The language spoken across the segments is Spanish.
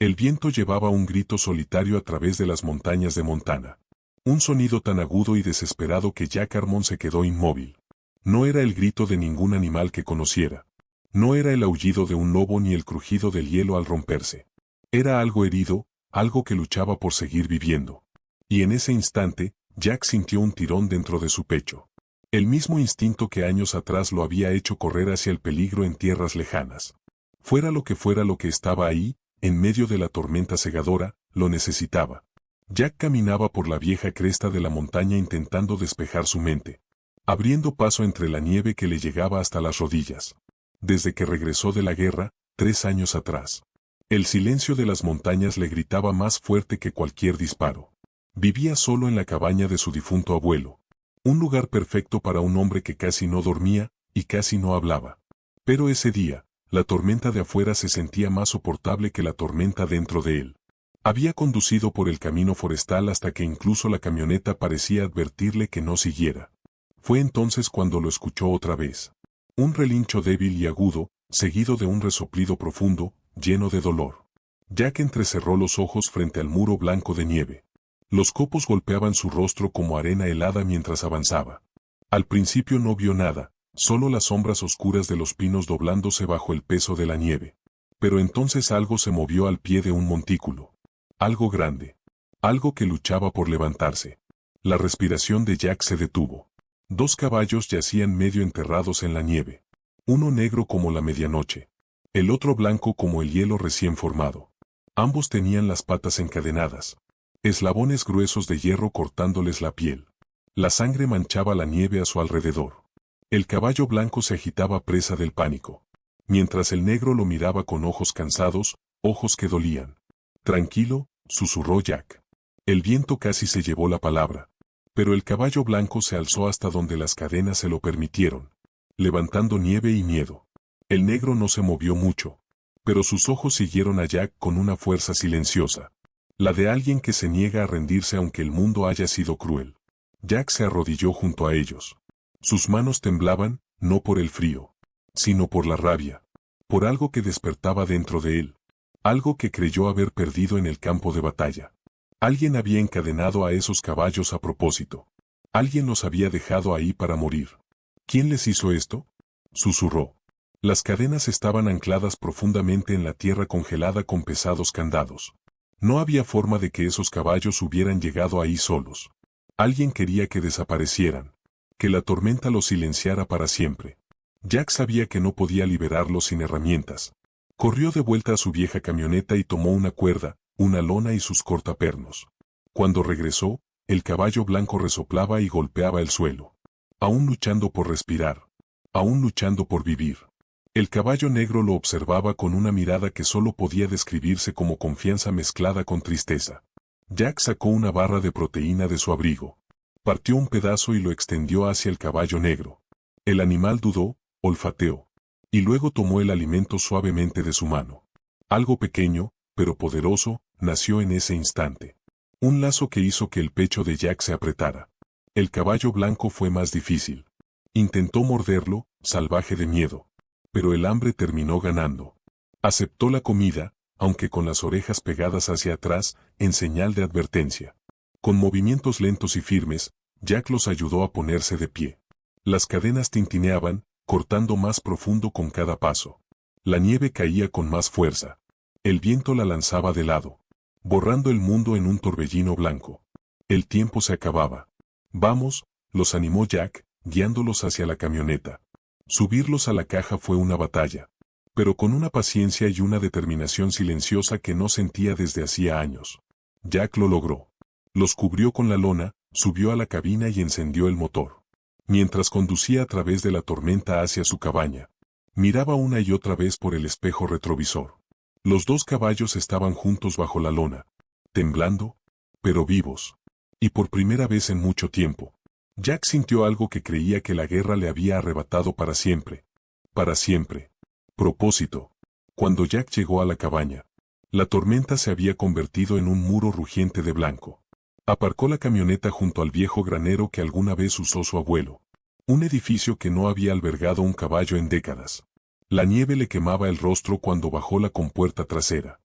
El viento llevaba un grito solitario a través de las montañas de Montana. Un sonido tan agudo y desesperado que Jack Harmon se quedó inmóvil. No era el grito de ningún animal que conociera. No era el aullido de un lobo ni el crujido del hielo al romperse. Era algo herido, algo que luchaba por seguir viviendo. Y en ese instante, Jack sintió un tirón dentro de su pecho. El mismo instinto que años atrás lo había hecho correr hacia el peligro en tierras lejanas. Fuera lo que estaba ahí, en medio de la tormenta cegadora, lo necesitaba. Jack caminaba por la vieja cresta de la montaña intentando despejar su mente, abriendo paso entre la nieve que le llegaba hasta las rodillas. Desde que regresó de la guerra, 3 años atrás, el silencio de las montañas le gritaba más fuerte que cualquier disparo. Vivía solo en la cabaña de su difunto abuelo. Un lugar perfecto para un hombre que casi no dormía y casi no hablaba. Pero ese día, la tormenta de afuera se sentía más soportable que la tormenta dentro de él. Había conducido por el camino forestal hasta que incluso la camioneta parecía advertirle que no siguiera. Fue entonces cuando lo escuchó otra vez. Un relincho débil y agudo, seguido de un resoplido profundo, lleno de dolor. Jack entrecerró los ojos frente al muro blanco de nieve. Los copos golpeaban su rostro como arena helada mientras avanzaba. Al principio no vio nada, solo las sombras oscuras de los pinos doblándose bajo el peso de la nieve. Pero entonces algo se movió al pie de un montículo. Algo grande. Algo que luchaba por levantarse. La respiración de Jack se detuvo. 2 caballos yacían medio enterrados en la nieve. Uno negro como la medianoche. El otro blanco como el hielo recién formado. Ambos tenían las patas encadenadas. Eslabones gruesos de hierro cortándoles la piel. La sangre manchaba la nieve a su alrededor. El caballo blanco se agitaba presa del pánico. Mientras el negro lo miraba con ojos cansados, ojos que dolían. Tranquilo, susurró Jack. El viento casi se llevó la palabra. Pero el caballo blanco se alzó hasta donde las cadenas se lo permitieron, levantando nieve y miedo. El negro no se movió mucho, pero sus ojos siguieron a Jack con una fuerza silenciosa. La de alguien que se niega a rendirse aunque el mundo haya sido cruel. Jack se arrodilló junto a ellos. Sus manos temblaban, no por el frío, sino por la rabia. Por algo que despertaba dentro de él. Algo que creyó haber perdido en el campo de batalla. Alguien había encadenado a esos caballos a propósito. Alguien los había dejado ahí para morir. ¿Quién les hizo esto? Susurró. Las cadenas estaban ancladas profundamente en la tierra congelada con pesados candados. No había forma de que esos caballos hubieran llegado ahí solos. Alguien quería que desaparecieran. Que la tormenta los silenciara para siempre. Jack sabía que no podía liberarlos sin herramientas. Corrió de vuelta a su vieja camioneta y tomó una cuerda, una lona y sus cortapernos. Cuando regresó, el caballo blanco resoplaba y golpeaba el suelo. Aún luchando por respirar. Aún luchando por vivir. El caballo negro lo observaba con una mirada que solo podía describirse como confianza mezclada con tristeza. Jack sacó una barra de proteína de su abrigo. Partió un pedazo y lo extendió hacia el caballo negro. El animal dudó, olfateó. Y luego tomó el alimento suavemente de su mano. Algo pequeño, pero poderoso, nació en ese instante. Un lazo que hizo que el pecho de Jack se apretara. El caballo blanco fue más difícil. Intentó morderlo, salvaje de miedo. Pero el hambre terminó ganando. Aceptó la comida, aunque con las orejas pegadas hacia atrás, en señal de advertencia. Con movimientos lentos y firmes, Jack los ayudó a ponerse de pie. Las cadenas tintineaban, cortando más profundo con cada paso. La nieve caía con más fuerza. El viento la lanzaba de lado, borrando el mundo en un torbellino blanco. El tiempo se acababa. Vamos, los animó Jack, guiándolos hacia la camioneta. Subirlos a la caja fue una batalla, pero con una paciencia y una determinación silenciosa que no sentía desde hacía años. Jack lo logró. Los cubrió con la lona, subió a la cabina y encendió el motor. Mientras conducía a través de la tormenta hacia su cabaña, miraba una y otra vez por el espejo retrovisor. Los 2 caballos estaban juntos bajo la lona, temblando, pero vivos. Y por primera vez en mucho tiempo, Jack sintió algo que creía que la guerra le había arrebatado para siempre. Para siempre. Propósito. Cuando Jack llegó a la cabaña, la tormenta se había convertido en un muro rugiente de blanco. Aparcó la camioneta junto al viejo granero que alguna vez usó su abuelo. Un edificio que no había albergado un caballo en décadas. La nieve le quemaba el rostro cuando bajó la compuerta trasera.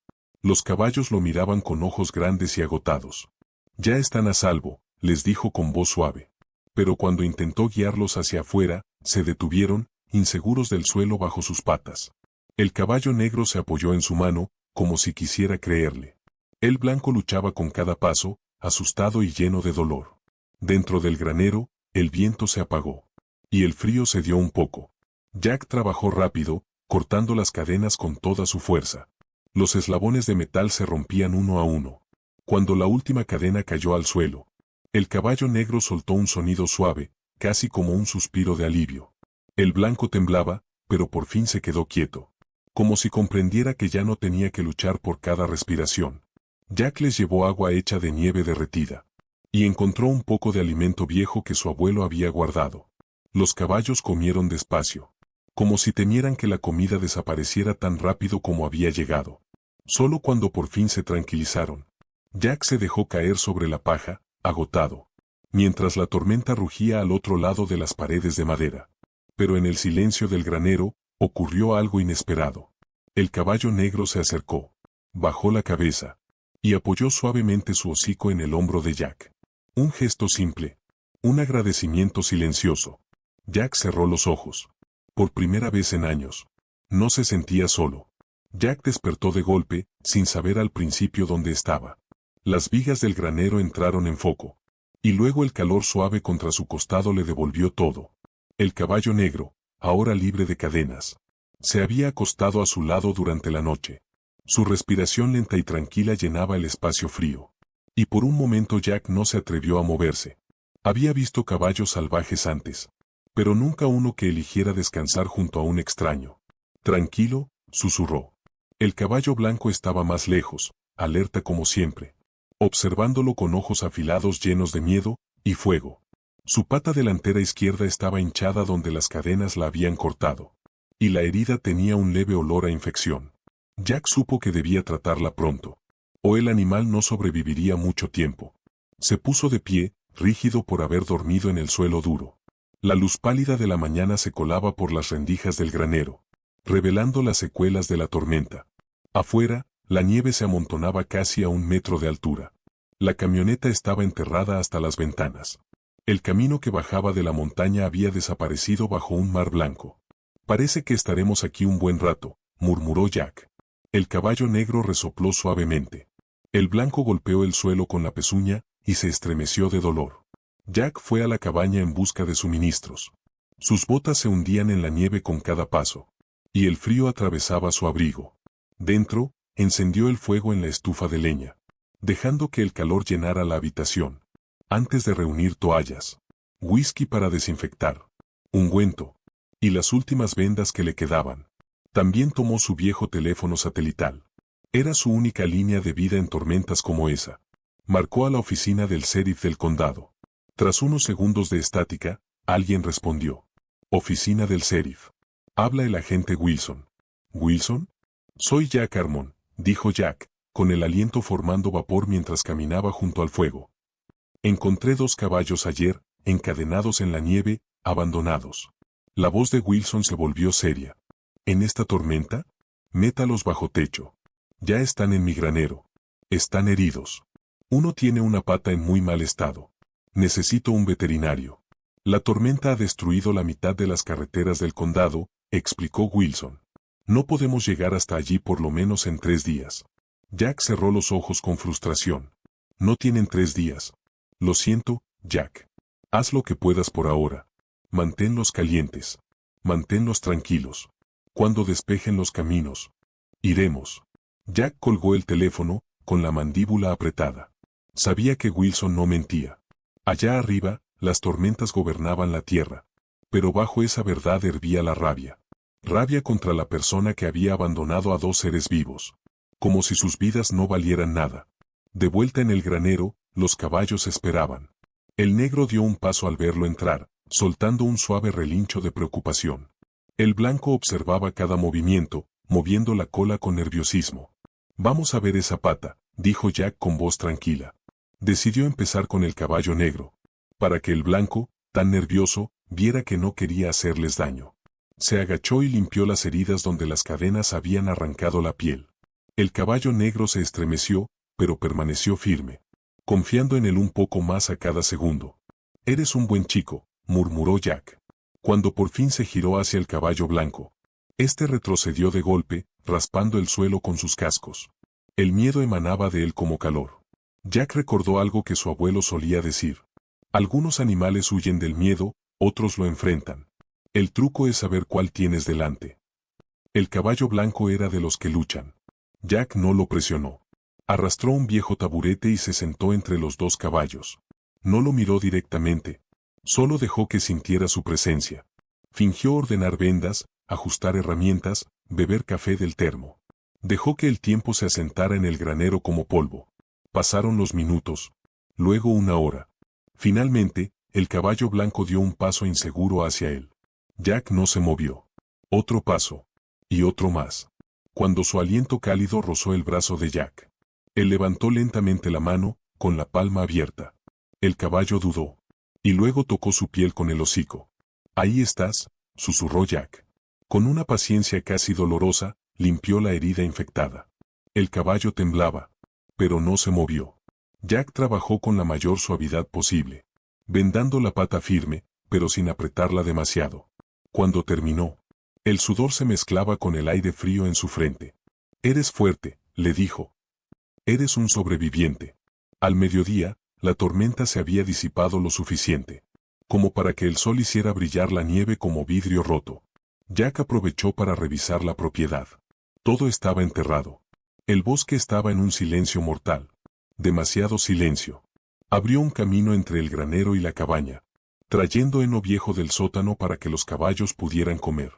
Los caballos lo miraban con ojos grandes y agotados. Ya están a salvo, les dijo con voz suave. Pero cuando intentó guiarlos hacia afuera, se detuvieron, inseguros del suelo bajo sus patas. El caballo negro se apoyó en su mano, como si quisiera creerle. El blanco luchaba con cada paso, asustado y lleno de dolor. Dentro del granero, el viento se apagó. Y el frío se dio un poco. Jack trabajó rápido, cortando las cadenas con toda su fuerza. Los eslabones de metal se rompían uno a uno. Cuando la última cadena cayó al suelo, el caballo negro soltó un sonido suave, casi como un suspiro de alivio. El blanco temblaba, pero por fin se quedó quieto. Como si comprendiera que ya no tenía que luchar por cada respiración. Jack les llevó agua hecha de nieve derretida. Y encontró un poco de alimento viejo que su abuelo había guardado. Los caballos comieron despacio. Como si temieran que la comida desapareciera tan rápido como había llegado. Solo cuando por fin se tranquilizaron, Jack se dejó caer sobre la paja, agotado, mientras la tormenta rugía al otro lado de las paredes de madera. Pero en el silencio del granero, ocurrió algo inesperado. El caballo negro se acercó, bajó la cabeza, y apoyó suavemente su hocico en el hombro de Jack. Un gesto simple, un agradecimiento silencioso. Jack cerró los ojos. Por primera vez en años, no se sentía solo. Jack despertó de golpe, sin saber al principio dónde estaba. Las vigas del granero entraron en foco. Y luego el calor suave contra su costado le devolvió todo. El caballo negro, ahora libre de cadenas, se había acostado a su lado durante la noche. Su respiración lenta y tranquila llenaba el espacio frío. Y por un momento Jack no se atrevió a moverse. Había visto caballos salvajes antes, pero nunca uno que eligiera descansar junto a un extraño. Tranquilo, susurró. El caballo blanco estaba más lejos, alerta como siempre, observándolo con ojos afilados llenos de miedo y fuego. Su pata delantera izquierda estaba hinchada donde las cadenas la habían cortado, y la herida tenía un leve olor a infección. Jack supo que debía tratarla pronto, o el animal no sobreviviría mucho tiempo. Se puso de pie, rígido por haber dormido en el suelo duro. La luz pálida de la mañana se colaba por las rendijas del granero, revelando las secuelas de la tormenta. Afuera, la nieve se amontonaba casi a 1 metro de altura. La camioneta estaba enterrada hasta las ventanas. El camino que bajaba de la montaña había desaparecido bajo un mar blanco. Parece que estaremos aquí un buen rato, murmuró Jack. El caballo negro resopló suavemente. El blanco golpeó el suelo con la pezuña y se estremeció de dolor. Jack fue a la cabaña en busca de suministros. Sus botas se hundían en la nieve con cada paso, y el frío atravesaba su abrigo. Dentro, encendió el fuego en la estufa de leña, dejando que el calor llenara la habitación. Antes de reunir toallas, whisky para desinfectar, ungüento, y las últimas vendas que le quedaban. También tomó su viejo teléfono satelital. Era su única línea de vida en tormentas como esa. Marcó a la oficina del sheriff del condado. Tras unos segundos de estática, alguien respondió. Oficina del sheriff. Habla el agente Wilson. ¿Wilson? Soy Jack Harmon, dijo Jack, con el aliento formando vapor mientras caminaba junto al fuego. Encontré 2 caballos ayer, encadenados en la nieve, abandonados. La voz de Wilson se volvió seria. ¿En esta tormenta? Métalos bajo techo. Ya están en mi granero. Están heridos. Uno tiene una pata en muy mal estado. Necesito un veterinario. La tormenta ha destruido la mitad de las carreteras del condado, explicó Wilson. No podemos llegar hasta allí por lo menos en 3 días. Jack cerró los ojos con frustración. No tienen 3 días. Lo siento, Jack. Haz lo que puedas por ahora. Manténlos calientes. Manténlos tranquilos. Cuando despejen los caminos, iremos. Jack colgó el teléfono, con la mandíbula apretada. Sabía que Wilson no mentía. Allá arriba, las tormentas gobernaban la tierra. Pero bajo esa verdad hervía la rabia. Rabia contra la persona que había abandonado a 2 seres vivos. Como si sus vidas no valieran nada. De vuelta en el granero, los caballos esperaban. El negro dio un paso al verlo entrar, soltando un suave relincho de preocupación. El blanco observaba cada movimiento, moviendo la cola con nerviosismo. Vamos a ver esa pata, dijo Jack con voz tranquila. Decidió empezar con el caballo negro, para que el blanco, tan nervioso, viera que no quería hacerles daño. Se agachó y limpió las heridas donde las cadenas habían arrancado la piel. El caballo negro se estremeció, pero permaneció firme, confiando en él un poco más a cada segundo. «Eres un buen chico», murmuró Jack. Cuando por fin se giró hacia el caballo blanco, este retrocedió de golpe, raspando el suelo con sus cascos. El miedo emanaba de él como calor. Jack recordó algo que su abuelo solía decir. Algunos animales huyen del miedo, otros lo enfrentan. El truco es saber cuál tienes delante. El caballo blanco era de los que luchan. Jack no lo presionó. Arrastró un viejo taburete y se sentó entre los dos caballos. No lo miró directamente. Solo dejó que sintiera su presencia. Fingió ordenar vendas, ajustar herramientas, beber café del termo. Dejó que el tiempo se asentara en el granero como polvo. Pasaron los minutos. Luego una hora. Finalmente, el caballo blanco dio un paso inseguro hacia él. Jack no se movió. Otro paso. Y otro más. Cuando su aliento cálido rozó el brazo de Jack. Él levantó lentamente la mano, con la palma abierta. El caballo dudó. Y luego tocó su piel con el hocico. «Ahí estás», susurró Jack. Con una paciencia casi dolorosa, limpió la herida infectada. El caballo temblaba, pero no se movió. Jack trabajó con la mayor suavidad posible, vendando la pata firme, pero sin apretarla demasiado. Cuando terminó, el sudor se mezclaba con el aire frío en su frente. «Eres fuerte», le dijo. «Eres un sobreviviente». Al mediodía, la tormenta se había disipado lo suficiente, como para que el sol hiciera brillar la nieve como vidrio roto. Jack aprovechó para revisar la propiedad. Todo estaba enterrado. El bosque estaba en un silencio mortal. Demasiado silencio. Abrió un camino entre el granero y la cabaña, trayendo heno viejo del sótano para que los caballos pudieran comer.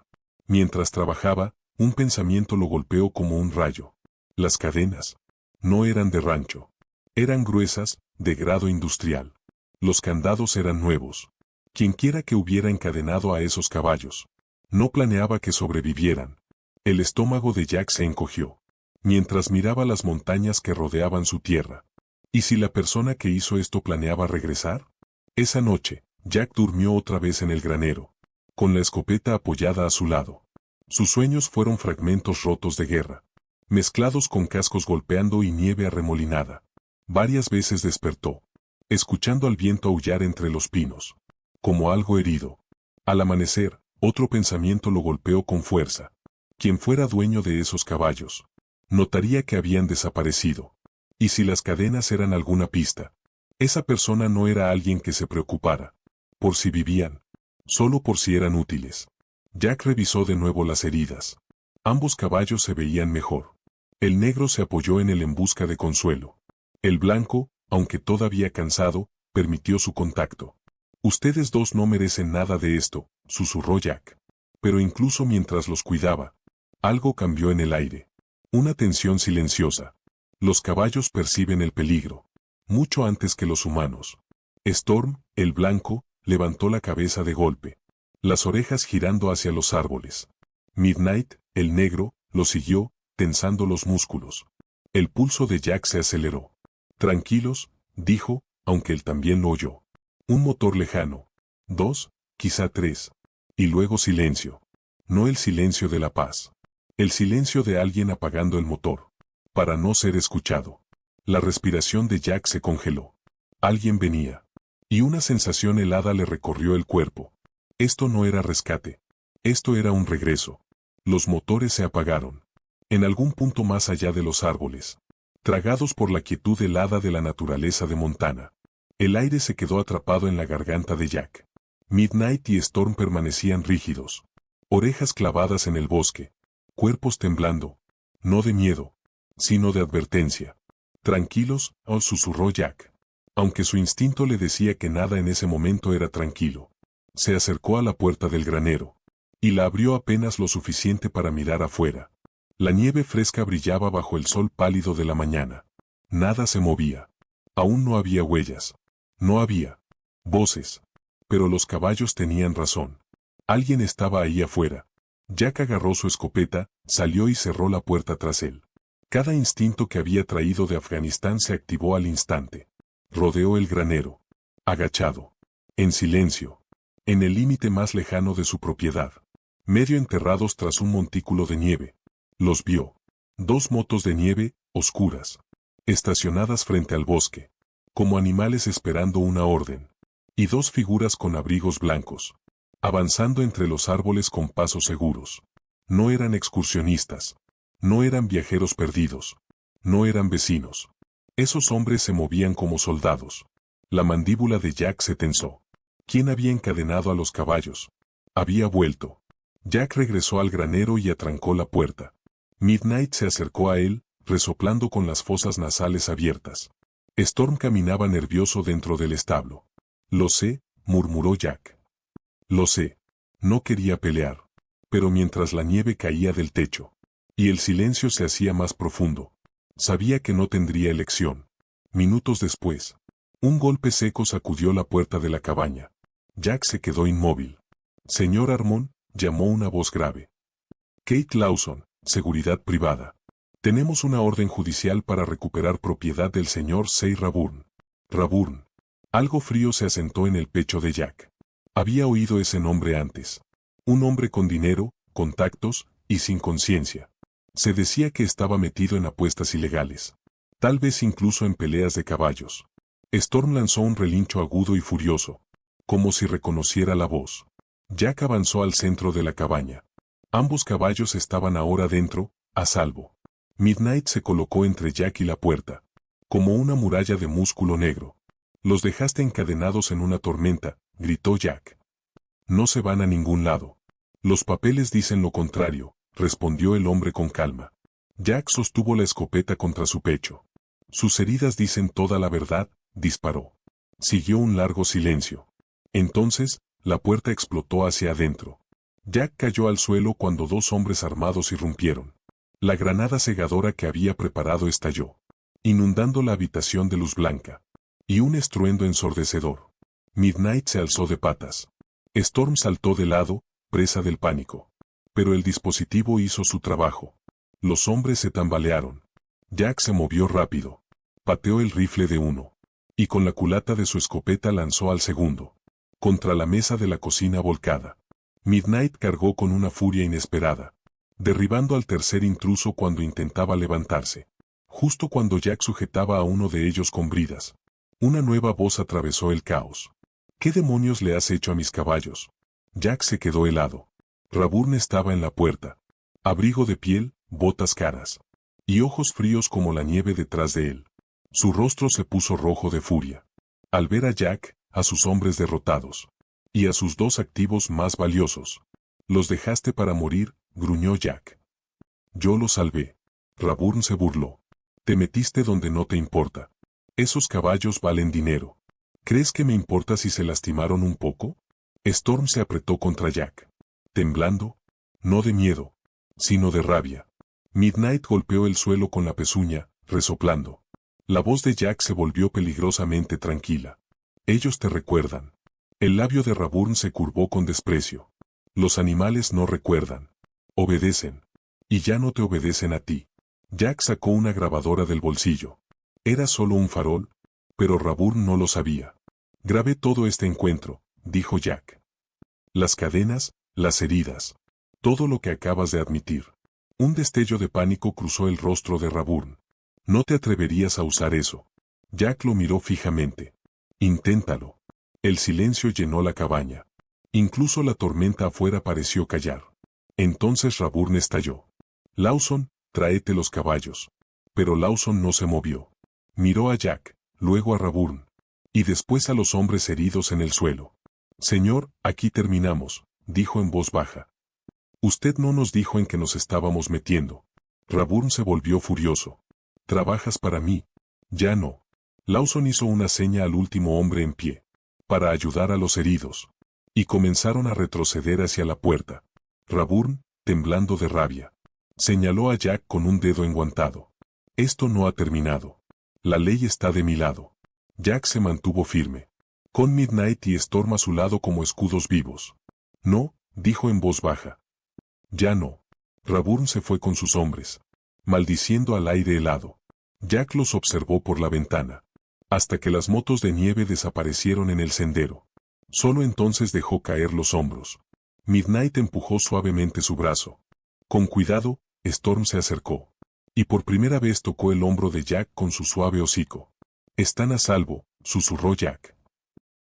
Mientras trabajaba, un pensamiento lo golpeó como un rayo. Las cadenas no eran de rancho. Eran gruesas, de grado industrial. Los candados eran nuevos. Quienquiera que hubiera encadenado a esos caballos no planeaba que sobrevivieran. El estómago de Jack se encogió, mientras miraba las montañas que rodeaban su tierra. ¿Y si la persona que hizo esto planeaba regresar? Esa noche, Jack durmió otra vez en el granero, con la escopeta apoyada a su lado. Sus sueños fueron fragmentos rotos de guerra, mezclados con cascos golpeando y nieve arremolinada. Varias veces despertó, escuchando al viento aullar entre los pinos, como algo herido. Al amanecer, otro pensamiento lo golpeó con fuerza. Quien fuera dueño de esos caballos notaría que habían desaparecido. ¿Y si las cadenas eran alguna pista? Esa persona no era alguien que se preocupara por si vivían, solo por si eran útiles. Jack revisó de nuevo las heridas. Ambos caballos se veían mejor. El negro se apoyó en él en busca de consuelo. El blanco, aunque todavía cansado, permitió su contacto. «Ustedes dos no merecen nada de esto», susurró Jack. Pero incluso mientras los cuidaba, algo cambió en el aire. Una tensión silenciosa. Los caballos perciben el peligro, mucho antes que los humanos. Storm, el blanco, levantó la cabeza de golpe, las orejas girando hacia los árboles. Midnight, el negro, lo siguió, tensando los músculos. El pulso de Jack se aceleró. «Tranquilos», dijo, aunque él también lo oyó. Un motor lejano. 2, quizá 3. Y luego silencio. No el silencio de la paz. El silencio de alguien apagando el motor, para no ser escuchado. La respiración de Jack se congeló. Alguien venía. Y una sensación helada le recorrió el cuerpo. Esto no era rescate. Esto era un regreso. Los motores se apagaron. En algún punto más allá de los árboles, tragados por la quietud helada de la naturaleza de Montana. El aire se quedó atrapado en la garganta de Jack. Midnight y Storm permanecían rígidos. Orejas clavadas en el bosque. Cuerpos temblando. No de miedo, sino de advertencia. «Tranquilos», susurró Jack. Aunque su instinto le decía que nada en ese momento era tranquilo. Se acercó a la puerta del granero. Y la abrió apenas lo suficiente para mirar afuera. La nieve fresca brillaba bajo el sol pálido de la mañana. Nada se movía. Aún no había huellas. No había voces. Pero los caballos tenían razón. Alguien estaba ahí afuera. Jack agarró su escopeta, salió y cerró la puerta tras él. Cada instinto que había traído de Afganistán se activó al instante. Rodeó el granero. Agachado. En silencio. En el límite más lejano de su propiedad. Medio enterrados tras un montículo de nieve. Los vio. Dos motos de nieve, oscuras, estacionadas frente al bosque, como animales esperando una orden. Y dos figuras con abrigos blancos, avanzando entre los árboles con pasos seguros. No eran excursionistas. No eran viajeros perdidos. No eran vecinos. Esos hombres se movían como soldados. La mandíbula de Jack se tensó. ¿Quién había encadenado a los caballos? Había vuelto. Jack regresó al granero y atrancó la puerta. Midnight se acercó a él, resoplando con las fosas nasales abiertas. Storm caminaba nervioso dentro del establo. Lo sé, murmuró Jack. Lo sé. No quería pelear. Pero mientras la nieve caía del techo, y el silencio se hacía más profundo, sabía que no tendría elección. Minutos después, un golpe seco sacudió la puerta de la cabaña. Jack se quedó inmóvil. Señor Harmon, llamó una voz grave. Kate Lawson, seguridad privada. Tenemos una orden judicial para recuperar propiedad del señor Say Raburn. Raburn. Algo frío se asentó en el pecho de Jack. Había oído ese nombre antes. Un hombre con dinero, contactos, y sin conciencia. Se decía que estaba metido en apuestas ilegales. Tal vez incluso en peleas de caballos. Storm lanzó un relincho agudo y furioso, como si reconociera la voz. Jack avanzó al centro de la cabaña. Ambos caballos estaban ahora dentro, a salvo. Midnight se colocó entre Jack y la puerta, como una muralla de músculo negro. Los dejaste encadenados en una tormenta, gritó Jack. No se van a ningún lado. Los papeles dicen lo contrario, respondió el hombre con calma. Jack sostuvo la escopeta contra su pecho. Sus heridas dicen toda la verdad, disparó. Siguió un largo silencio. Entonces, la puerta explotó hacia adentro. Jack cayó al suelo cuando dos hombres armados irrumpieron. La granada cegadora que había preparado estalló, inundando la habitación de luz blanca. Y un estruendo ensordecedor. Midnight se alzó de patas. Storm saltó de lado, presa del pánico. Pero el dispositivo hizo su trabajo. Los hombres se tambalearon. Jack se movió rápido. Pateó el rifle de uno. Y con la culata de su escopeta lanzó al segundo. Contra la mesa de la cocina volcada. Midnight cargó con una furia inesperada, derribando al tercer intruso cuando intentaba levantarse. Justo cuando Jack sujetaba a uno de ellos con bridas. Una nueva voz atravesó el caos. ¿Qué demonios le has hecho a mis caballos? Jack se quedó helado. Raburn estaba en la puerta. Abrigo de piel, botas caras. Y ojos fríos como la nieve detrás de él. Su rostro se puso rojo de furia. Al ver a Jack, a sus hombres derrotados. Y a sus dos activos más valiosos. Los dejaste para morir, gruñó Jack. Yo los salvé. Raburn se burló. Te metiste donde no te importa. Esos caballos valen dinero. ¿Crees que me importa si se lastimaron un poco? Storm se apretó contra Jack. Temblando, no de miedo, sino de rabia. Midnight golpeó el suelo con la pezuña, resoplando. La voz de Jack se volvió peligrosamente tranquila. Ellos te recuerdan. El labio de Raburn se curvó con desprecio. Los animales no recuerdan. Obedecen. Y ya no te obedecen a ti. Jack sacó una grabadora del bolsillo. Era solo un farol, pero Raburn no lo sabía. Grabé todo este encuentro, dijo Jack. Las cadenas, las heridas. Todo lo que acabas de admitir. Un destello de pánico cruzó el rostro de Raburn. No te atreverías a usar eso. Jack lo miró fijamente. Inténtalo. El silencio llenó la cabaña. Incluso la tormenta afuera pareció callar. Entonces Raburn estalló. Lawson, tráete los caballos. Pero Lawson no se movió. Miró a Jack, luego a Raburn. Y después a los hombres heridos en el suelo. Señor, aquí terminamos, dijo en voz baja. Usted no nos dijo en qué nos estábamos metiendo. Raburn se volvió furioso. ¿Trabajas para mí? Ya no. Lawson hizo una seña al último hombre en pie. Para ayudar a los heridos. Y comenzaron a retroceder hacia la puerta. Raburn, temblando de rabia, señaló a Jack con un dedo enguantado. Esto no ha terminado. La ley está de mi lado. Jack se mantuvo firme. Con Midnight y Storm a su lado como escudos vivos. No, dijo en voz baja. Ya no. Raburn se fue con sus hombres, maldiciendo al aire helado. Jack los observó por la ventana, hasta que las motos de nieve desaparecieron en el sendero. Solo entonces dejó caer los hombros. Midnight empujó suavemente su brazo. Con cuidado, Storm se acercó. y por primera vez tocó el hombro de Jack con su suave hocico. «Están a salvo», susurró Jack.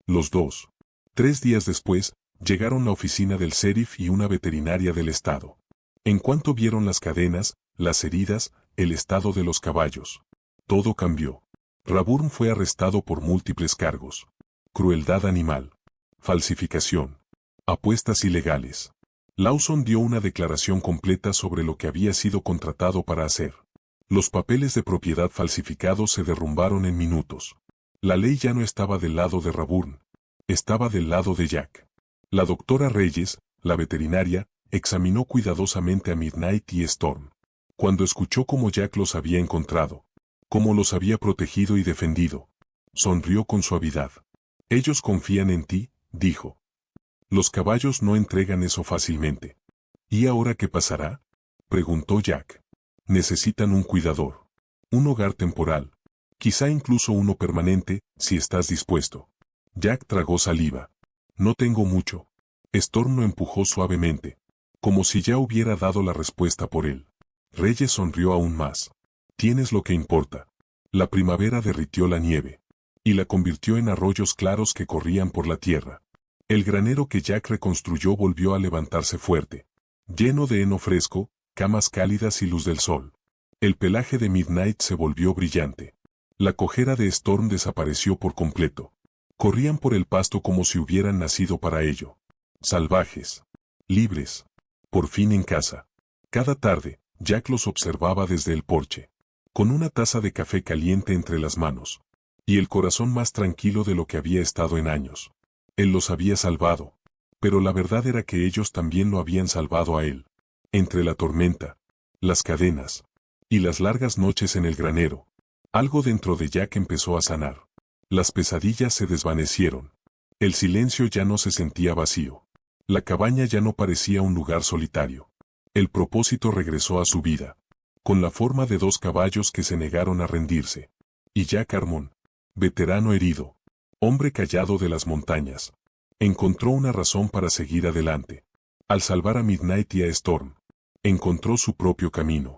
Los dos. 3 días después, llegaron la oficina del sheriff y una veterinaria del estado. En cuanto vieron las cadenas, las heridas, el estado de los caballos, todo cambió. Raburn fue arrestado por múltiples cargos: crueldad animal, falsificación, apuestas ilegales. Lawson dio una declaración completa sobre lo que había sido contratado para hacer. Los papeles de propiedad falsificados se derrumbaron en minutos. La ley ya no estaba del lado de Raburn, estaba del lado de Jack. La doctora Reyes, la veterinaria, examinó cuidadosamente a Midnight y Storm. Cuando escuchó cómo Jack los había encontrado, cómo los había protegido y defendido, sonrió con suavidad. «Ellos confían en ti», dijo. «Los caballos no entregan eso fácilmente». «¿Y ahora qué pasará?», preguntó Jack. «Necesitan un cuidador. Un hogar temporal. Quizá incluso uno permanente, si estás dispuesto». Jack tragó saliva. «No tengo mucho». Storm lo empujó suavemente, como si ya hubiera dado la respuesta por él. Reyes sonrió aún más. «Tienes lo que importa». La primavera derritió la nieve y la convirtió en arroyos claros que corrían por la tierra. El granero que Jack reconstruyó volvió a levantarse fuerte, lleno de heno fresco, camas cálidas y luz del sol. El pelaje de Midnight se volvió brillante. La cojera de Storm desapareció por completo. Corrían por el pasto como si hubieran nacido para ello. Salvajes. Libres. Por fin en casa. Cada tarde, Jack los observaba desde el porche, con una taza de café caliente entre las manos, y el corazón más tranquilo de lo que había estado en años. Él los había salvado, pero la verdad era que ellos también lo habían salvado a él. Entre la tormenta, las cadenas, y las largas noches en el granero, algo dentro de Jack empezó a sanar. Las pesadillas se desvanecieron. El silencio ya no se sentía vacío. La cabaña ya no parecía un lugar solitario. El propósito regresó a su vida, con la forma de 2 caballos que se negaron a rendirse. Y Jack Harmon, veterano herido, hombre callado de las montañas, encontró una razón para seguir adelante. Al salvar a Midnight y a Storm, encontró su propio camino.